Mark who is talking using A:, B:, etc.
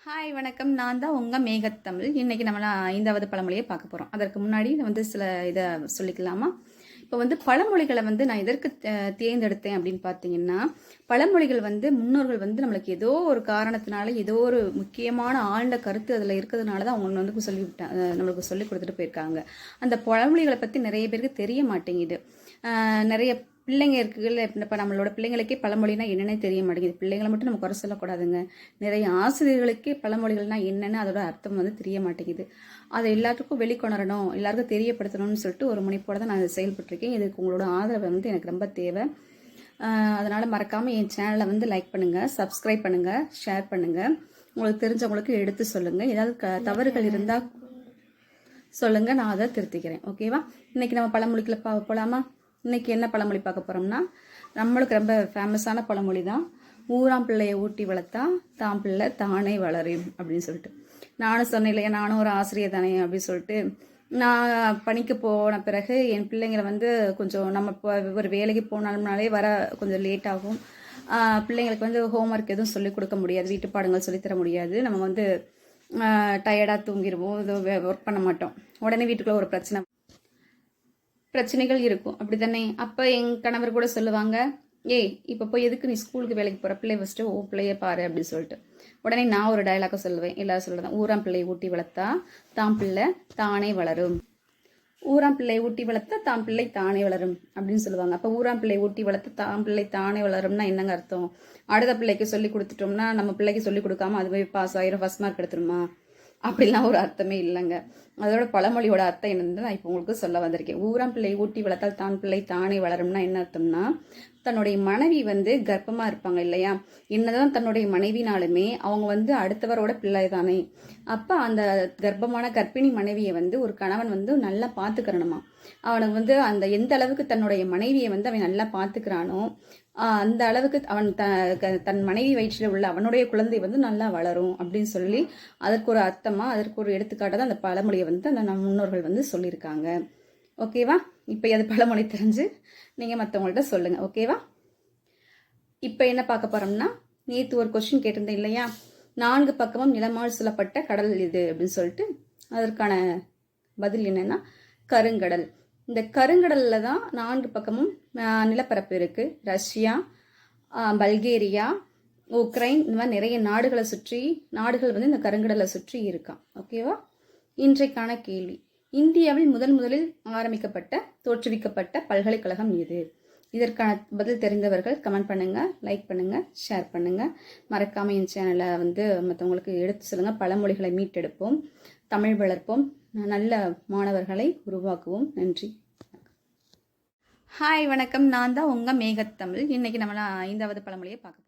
A: Hi வணக்கம். நான் தான் உங்கள் மேகத்தமிழ். இன்றைக்கி நம்ம ஐந்தாவது பழமொழியை பார்க்க போகிறோம். அதற்கு முன்னாடி சில இதை சொல்லிக்கலாமா? இப்போ பழமொழிகளை நான் எதற்கு தேர்ந்தெடுத்தேன் அப்படின்னு பார்த்தீங்கன்னா, பழமொழிகள் முன்னோர்கள் நம்மளுக்கு ஏதோ ஒரு காரணத்தினால ஏதோ ஒரு முக்கியமான ஆழ்ந்த கருத்து அதில் இருக்கிறதுனால தான் அவங்க சொல்லிவிட்டாங்க, நம்மளுக்கு சொல்லி கொடுத்துட்டு போயிருக்காங்க. அந்த பழமொழிகளை பற்றி நிறைய பேருக்கு தெரிய மாட்டேங்குது. நிறைய பிள்ளைங்க இருக்குல்ல, இப்போ நம்மளோட பிள்ளைங்களுக்கே பழமொழினா என்னென்னே தெரிய மாட்டேங்குது. பிள்ளைங்களை மட்டும் நம்ம குறை சொல்லக்கூடாதுங்க. நிறைய ஆசிரியர்களுக்கே பழமொழிகள்னா என்னென்னு அதோட அர்த்தம் தெரிய மாட்டேங்குது. அதை எல்லாத்துக்கும் வெளிக்கொணரணும், எல்லாருக்கும் தெரியப்படுத்தணும்னு சொல்லிட்டு ஒரு முனைப்போடு தான் நான் செயல்பட்டுருக்கேன். இதுக்கு உங்களோட ஆதரவு எனக்கு ரொம்ப தேவை. அதனால் மறக்காமல் என் சேனலை லைக் பண்ணுங்கள், சப்ஸ்கிரைப் பண்ணுங்கள், ஷேர் பண்ணுங்கள். உங்களுக்கு தெரிஞ்சவங்களுக்கு எடுத்து சொல்லுங்கள். ஏதாவது தவறுகள் இருந்தால் சொல்லுங்கள், நான் அதை திருத்திக்கிறேன். ஓகேவா? இன்றைக்கி நம்ம பழமொழிகளை போகலாமா? இன்றைக்கி என்ன பழமொழி பார்க்க போகிறோம்னா, நம்மளுக்கு ரொம்ப ஃபேமஸான பழமொழி தான். ஊராம் பிள்ளையை ஊட்டி வளர்த்தா தான் பிள்ளை தானே வளரும் அப்படின்னு சொல்லிட்டு. நானும் சொன்னேன் இல்லையா, நானும் ஒரு ஆசிரியர் தானே அப்படின்னு சொல்லிட்டு, நான் பணிக்கு போன பிறகு என் பிள்ளைங்களை கொஞ்சம் நம்ம ஒரு வேலைக்கு போனாலும்னாலே வர கொஞ்சம் லேட் ஆகும். பிள்ளைங்களுக்கு ஹோம்ஒர்க் எதுவும் சொல்லிக் கொடுக்க முடியாது, வீட்டு பாடங்கள் சொல்லித்தர முடியாது. நம்ம டயர்டாக தூங்கிடுவோம், இது ஒர்க் பண்ண மாட்டோம். உடனே வீட்டுக்குள்ளே ஒரு பிரச்சனைகள் இருக்கும், அப்படி தானே? அப்போ எங்கள் கணவர் கூட சொல்லுவாங்க, ஏய் இப்போ போய் எதுக்கு நீ ஸ்கூலுக்கு வேலைக்கு போகிற, பிள்ளைய ஃபஸ்ட்டு பிள்ளைய பாரு அப்படின்னு சொல்லிட்டு. உடனே நான் ஒரு டயலாக சொல்லுவேன், எல்லாரும் சொல்லுறேன், ஊராம் பிள்ளையை ஊட்டி வளர்த்தா தான் பிள்ளை தானே வளரும். ஊராம் பிள்ளை ஊட்டி வளர்த்தா தான் பிள்ளை தானே வளரும் அப்படின்னு சொல்லுவாங்க. அப்போ ஊராம் பிள்ளை ஊட்டி வளர்த்தா தான் பிள்ளை தானே வளரும்னா என்னங்க அர்த்தம்? அடுத்த பிள்ளைக்கு சொல்லி கொடுத்துட்டோம்னா நம்ம பிள்ளைக்கு சொல்லி கொடுக்காம அதுவே பாஸ் ஆயிரும், ஃபர்ஸ்ட் மார்க் எடுத்துருமா? அப்படிலாம் ஒரு அர்த்தமே இல்லைங்க. அதோட பழமொழியோட அர்த்தம் என்னன்னு நான் இப்போ உங்களுக்கு சொல்ல வந்திருக்கேன். ஊராம் பிள்ளை ஊட்டி வளர்த்தால் தான் பிள்ளை தானே வளரும்னா என்ன அர்த்தம்னா, தன்னுடைய மனைவி கர்ப்பமாக இருப்பாங்க இல்லையா, என்னதான் தன்னுடைய மனைவினாலுமே அவங்க அடுத்தவரோட பிள்ளை தானே. அப்போ அந்த கர்ப்பிணி மனைவியை ஒரு கணவன் நல்லா பார்த்துக்கிறணுமா. அவனுக்கு அந்த எந்த அளவுக்கு தன்னுடைய மனைவியை அவன் நல்லா பார்த்துக்கிறானோ அந்த அளவுக்கு அவன் தன் மனைவி வயிற்றில் உள்ள அவனுடைய குழந்தை நல்லா வளரும் அப்படின்னு சொல்லி அதற்கு ஒரு அர்த்தமாக, அதற்கு ஒரு எடுத்துக்காட்டாக தான் அந்த பழமொழியை அந்த முன்னோர்கள் சொல்லியிருக்காங்க. ஓகேவா? இப்போ அது பழமொழி தெரிஞ்சு நீங்கள் மற்றவங்கள்ட்ட சொல்லுங்கள். ஓகேவா? இப்போ என்ன பார்க்க போகிறோம்னா, நேற்று ஒரு கொஸ்டின் கேட்டிருந்தேன் இல்லையா, 4 பக்கமும் நிலமால் சூழப்பட்ட கடல் இது அப்படின்னு சொல்லிட்டு. அதற்கான பதில் என்னன்னா கருங்கடல். இந்த கருங்கடலில் தான் 4 பக்கமும் நிலப்பரப்பு இருக்குது. ரஷ்யா, பல்கேரியா, உக்ரைன், இந்த மாதிரி நிறைய நாடுகள் இந்த கருங்கடலை சுற்றி இருக்கான். ஓகேவா? இன்றைக்கான கேள்வி, இந்தியாவில் முதலில் தோற்றுவிக்கப்பட்ட பல்கலைக்கழகம் எது? இதற்கான பதில் தெரிந்தவர்கள் கமெண்ட் பண்ணுங்கள், லைக் பண்ணுங்கள், ஷேர் பண்ணுங்கள். மறக்காமல் என் சேனலை மற்றவங்களுக்கு எடுத்து சொல்லுங்கள். பழமொழிகளை மீட்டெடுப்போம், தமிழ் வளர்ப்போம், நல்ல மாணவர்களை உருவாக்குவோம். நன்றி. ஹாய் வணக்கம். நான் தான் உங்கள் மேகத்தமிழ். இன்றைக்கி நம்ம 5வது பழமொழியை பார்க்க